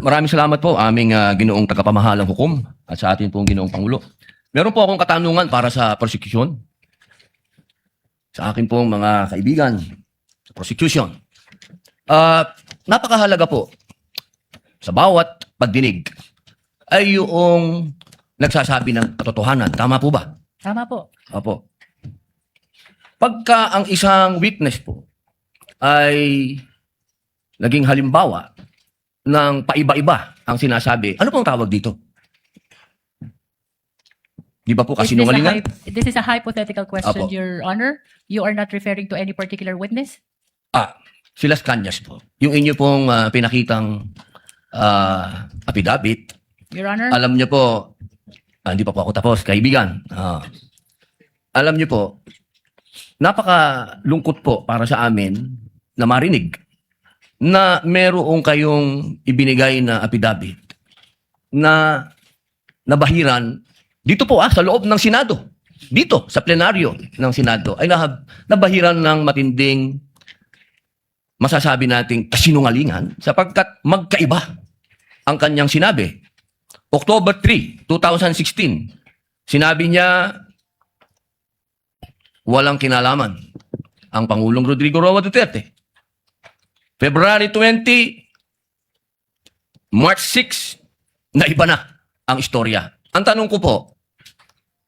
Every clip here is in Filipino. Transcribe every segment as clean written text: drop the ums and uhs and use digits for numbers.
Maraming salamat po aming ginoong tagapamahalang hukom at sa ating pong ginoong Pangulo. Meron po akong katanungan para sa prosecution. Sa akin pong mga kaibigan sa prosecution. Napakahalaga po sa bawat pagdinig ay yung nagsasabi ng katotohanan. Tama po ba? Tama po. Opo. Pagka ang isang witness po ay naging halimbawa ng paiba-iba ang sinasabi, ano pong tawag dito? Di ba po kasinungalingan? This is a hypothetical question, Apo. Your Honor. You are not referring to any particular witness? Si Las Cañas po. Yung inyo pong pinakitang affidavit, Your Honor? alam niyo po, hindi pa po ako tapos, kaibigan. Alam niyo po, napakalungkot po para sa amin na marinig na meron kayong ibinigay na affidavit na nabahiran dito po sa loob ng Senado. Dito, sa plenaryo ng Senado, ay nabahiran ng matinding masasabi nating kasinungalingan sapagkat magkaiba ang kanyang sinabi. October 3, 2016, sinabi niya walang kinalaman ang Pangulong Rodrigo Roa Duterte. February 20, March 6, na iba na ang istorya. Ang tanong ko po,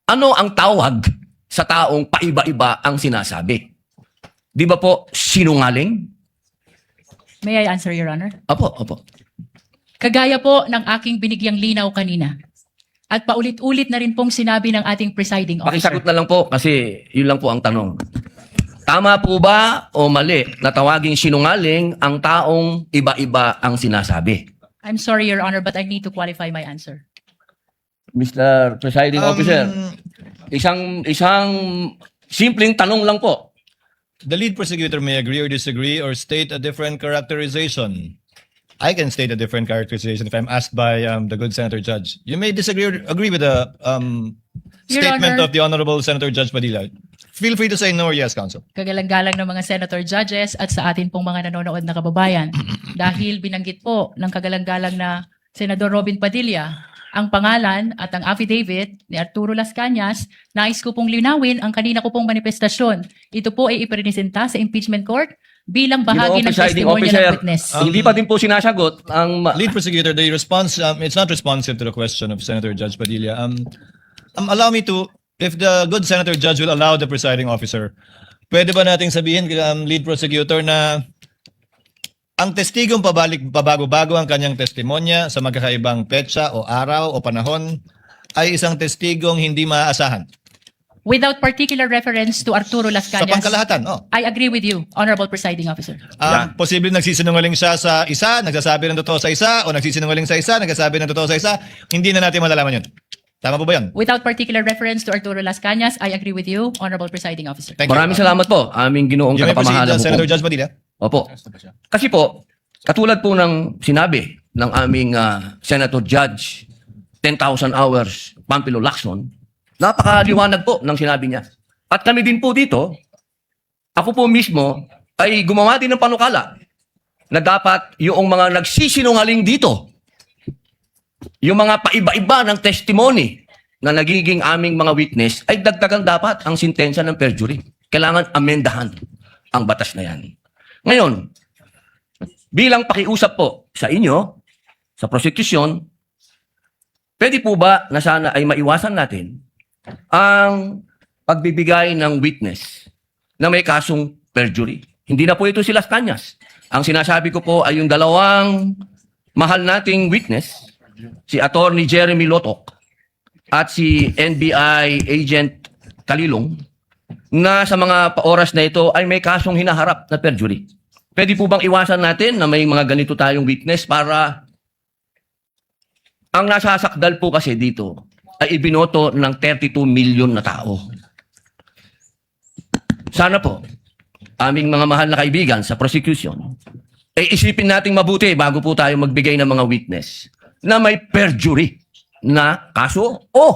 ano ang tawag sa taong paiba-iba ang sinasabi? Di ba po sinungaling? May I answer, Your Honor? Opo. Kagaya po ng aking binigyang linaw kanina. At paulit-ulit na rin pong sinabi ng ating presiding officer. Pakisagot na lang po kasi yun lang po ang tanong. Tama po ba o mali na tawaging sinungaling ang taong iba-iba ang sinasabi? I'm sorry, Your Honor, but I need to qualify my answer. Mr. Presiding Officer, isang simpleng tanong lang po. The lead prosecutor may agree or disagree or state a different characterization. I can state a different characterization if I'm asked by the good Senator Judge. You may disagree or agree with the Your statement Honor. of the Honorable Senator Judge Padilla. Feel free to say no or yes, Counsel. Kagalang-galang ng mga senator judges at sa atin pong mga nanonood na kababayan. Dahil binanggit po ng kagalang-galang na Senador Robin Padilla ang pangalan at ang affidavit ni Arturo Las Cañas, nais ko pong linawin ang kanina ko pong manifestasyon. Ito po ay ipresenta sa impeachment court bilang bahagi ng Presiding testimonya Officer, ng witness. hindi pa din po sinasagot ang Lead prosecutor, the response, it's not responsive to the question of Senator Judge Padilla. Allow me to, if the good Senator Judge will allow the presiding officer, pwede ba nating sabihin, lead prosecutor, na ang testigong pabago-bago ang kanyang testimonya sa magkakaibang petsa o araw o panahon ay isang testigong hindi maaasahan. Without particular reference to Arturo Las Sa Cañas, pangkalahatan, I agree with you, Honorable Presiding Officer. Posible nagsisinungaling siya sa isa, nagsasabi ng totoo sa isa, o nagsisinungaling sa isa, nagsasabi ng totoo sa isa, hindi na natin malalaman yun. Tama po ba yun? Without particular reference to Arturo Las Cañas, I agree with you, Honorable Presiding Officer. Thank you. Maraming salamat po, aming ginoong You may proceed, tagapamahalang Senator hukom. Judge Padilla. Opo. Kasi po, katulad po ng sinabi ng aming Senator Judge, 10,000 hours, Pampilo Lacson, napakaliwanag po ng sinabi niya. At kami din po dito, ako po mismo ay gumawa din ng panukala na dapat yung mga nagsisinungaling dito, yung mga paiba-iba ng testimony na nagiging aming mga witness, ay dagdagan dapat ang sintensya ng perjury. Kailangan amendahan ang batas na yan. Ngayon, bilang pakiusap po sa inyo, sa prosecution, pwede po ba na sana ay maiwasan natin ang pagbibigay ng witness na may kasong perjury? Hindi na po ito si Las Cañas. Ang sinasabi ko po ay yung dalawang mahal nating witness, si Attorney Jeremy Lotok at si NBI Agent Kalilong, na sa mga oras na ito ay may kasong hinaharap na perjury. Pwede po bang iwasan natin na may mga ganito tayong witness para ang nasasakdal po kasi dito ay ibinoto ng 32 million na tao. Sana po, aming mga mahal na kaibigan sa prosecution, ay isipin nating mabuti bago po tayo magbigay ng mga witness na may perjury na kaso o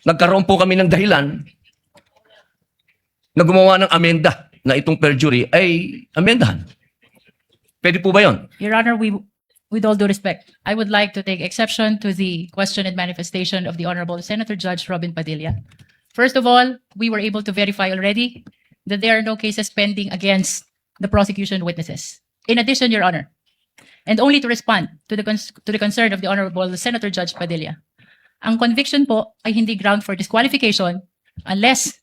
nagkaroon po kami ng dahilan na gumawa ng amenda na itong perjury ay amendahan. Pwede po ba yon? Your Honor, With all due respect, I would like to take exception to the question and manifestation of the Honorable Senator Judge Robin Padilla. First of all, we were able to verify already that there are no cases pending against the prosecution witnesses. In addition, Your Honor, and only to respond to the concern of the Honorable Senator Judge Padilla, ang conviction po ay hindi ground for disqualification unless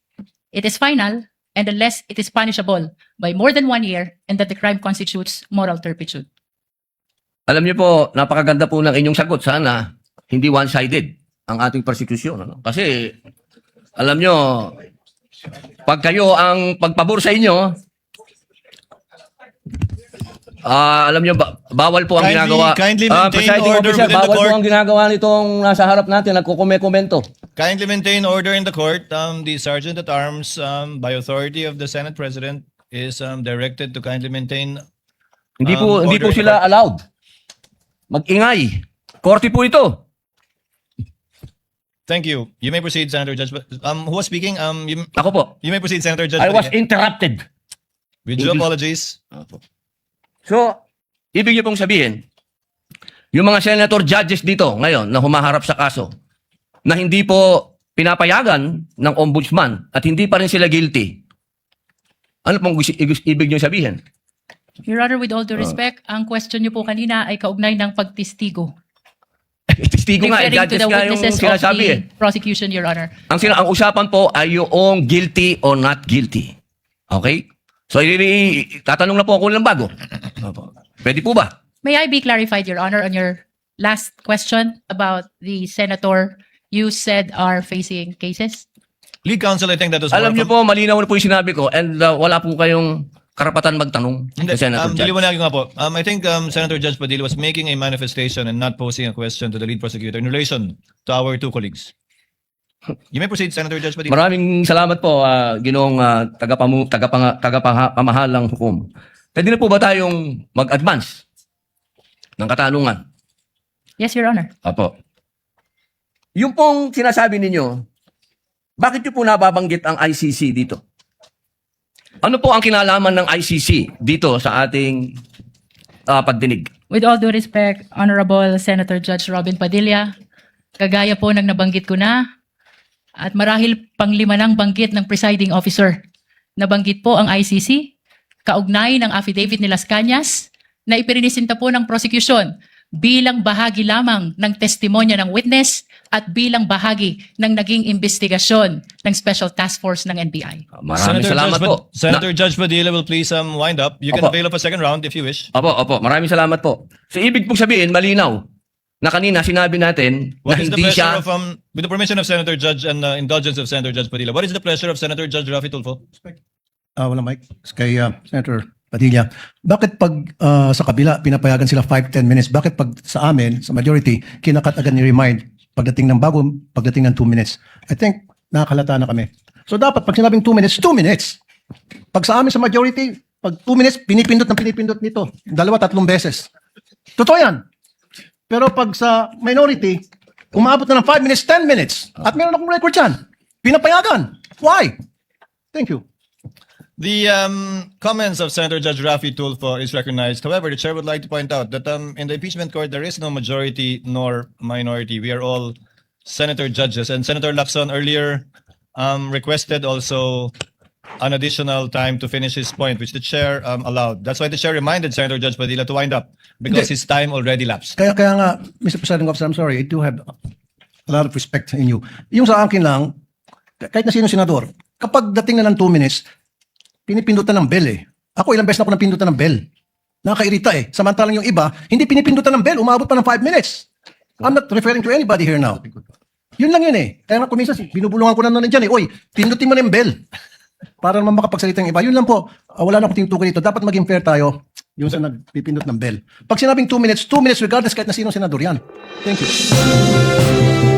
it is final and unless it is punishable by more than 1 year and that the crime constitutes moral turpitude. Alam niyo po, napakaganda po ng inyong sagot. Sana hindi one-sided ang ating persecution. Ano? Kasi, alam niyo, pag kayo ang pagpabor sa inyo, alam niyo, bawal po ang Kindly- ginagawa. kindly maintain Presiding order officer, within the bawal po court. ang ginagawa nitong nasa harap natin, nagkukomento. Kindly maintain order in the court. The Sergeant at Arms, by authority of the Senate President, is directed to kindly maintain. Hindi po Order in the sila court. allowed. Mag-ingay. Korte po ito. Thank you. You may proceed, Senator Judge. Who was speaking? Ako po. You may proceed, Senator Judge. I was Padilla. interrupted. With due apologies. So, ibig niyo pong sabihin, yung mga senator judges dito ngayon na humaharap sa kaso, na hindi po pinapayagan ng ombudsman at hindi pa rin sila guilty, ano pong ibig niyo sabihin? Your Honor, with all due respect, ang question niyo po kanina ay kaugnay ng pagtistigo. Testigo nga, Referring to judges the nga yung witnesses of sinasabi the prosecution, Your Honor. Ang usapan po ay yung guilty or not guilty. Okay? So, tatanong na po ako ng bago. Pwede po ba? May I be clarified, Your Honor, on your last question about the senator you said are facing cases? Lead counsel, I think that was Alam more niyo po, malinaw na po yung sinabi ko and wala po kayong karapatan magtanong Hindi, sa Senator Judge. diliwanagin nga po. I think Senator Judge Padilla was making a manifestation and not posing a question to the lead prosecutor in relation to our two colleagues. You may proceed, Senator Judge Padilla. Maraming salamat po, ginoong tagapamahalang hukom. Pwede na po ba tayong mag-advance ng katanungan? Yes, Your Honor. Apo. Yung pong sinasabi ninyo, bakit nyo po nababanggit ang ICC dito? Ano po ang kinalaman ng ICC dito sa ating pagdinig? With all due respect, Honorable Senator Judge Robin Padilla, kagaya po ng nabanggit ko na, at marahil panglima ng banggit ng presiding officer, nabanggit po ang ICC, kaugnay ng affidavit ni Las Cañas, na ipirinisinta po ng prosecution bilang bahagi lamang ng testimonya ng witness at bilang bahagi ng naging investigasyon ng Special Task Force ng NBI. Maraming salamat po. Senator Judge Padilla will please wind up. You can Opo. avail of a second round if you wish. Opo, maraming salamat po. So, ibig pong sabihin, malinaw, na kanina sinabi natin What na is the hindi pleasure siya... of, with the permission of Senator Judge and indulgence of Senator Judge Padilla, what is the pleasure of Senator Judge Rafi Tulfo? Wala Mike. Kay Senator Padilla. Bakit pag sa kabila pinapayagan sila 5-10 minutes? Bakit pag sa amin, sa majority, kinakat agad ni remind pagdating ng bago, pagdating ng 2 minutes? I think nakakalata na kami. So dapat pag sinabing 2 minutes, 2 minutes. Pag sa amin sa majority, pag 2 minutes, pinipindot nito. 2-3 beses. Totoo yan. Pero pag sa minority, umabot na ng 5 minutes, 10 minutes. At meron akong record yan. Pinapayagan. Why? Thank you. The comments of Senator Judge Rafi Tulfo is recognized. However, the chair would like to point out that in the impeachment court, there is no majority nor minority. We are all senator judges. And Senator Lacson earlier requested also an additional time to finish his point, which the chair allowed. That's why the chair reminded Senator Judge Padilla to wind up because Hindi. his time already lapsed. Kaya nga, Mr. Presiding Officer, I'm sorry, I do have a lot of respect in you. Yung sa akin lang, kahit na sino senador, kapag dating na ng 2 minutes, pinipindutan ng bell eh. Ako ilang beses na ako napindutan ng bell. Nakakairita eh. Samantalang yung iba, hindi pinipindutan ng bell, umabot pa ng 5 minutes. I'm not referring to anybody here now. Yun lang yun eh. Kaya nga kuminsan, binubulungan ko na nun dyan eh. Oy, pindutin mo na yung bell. Para naman makapagsalita yung iba. Yun lang po. Wala na akong tinutukoy dito. Dapat maging fair tayo yung sa nagpipindot ng bell. Pag sinabing 2 minutes regardless kahit na sino senador yan. Thank you.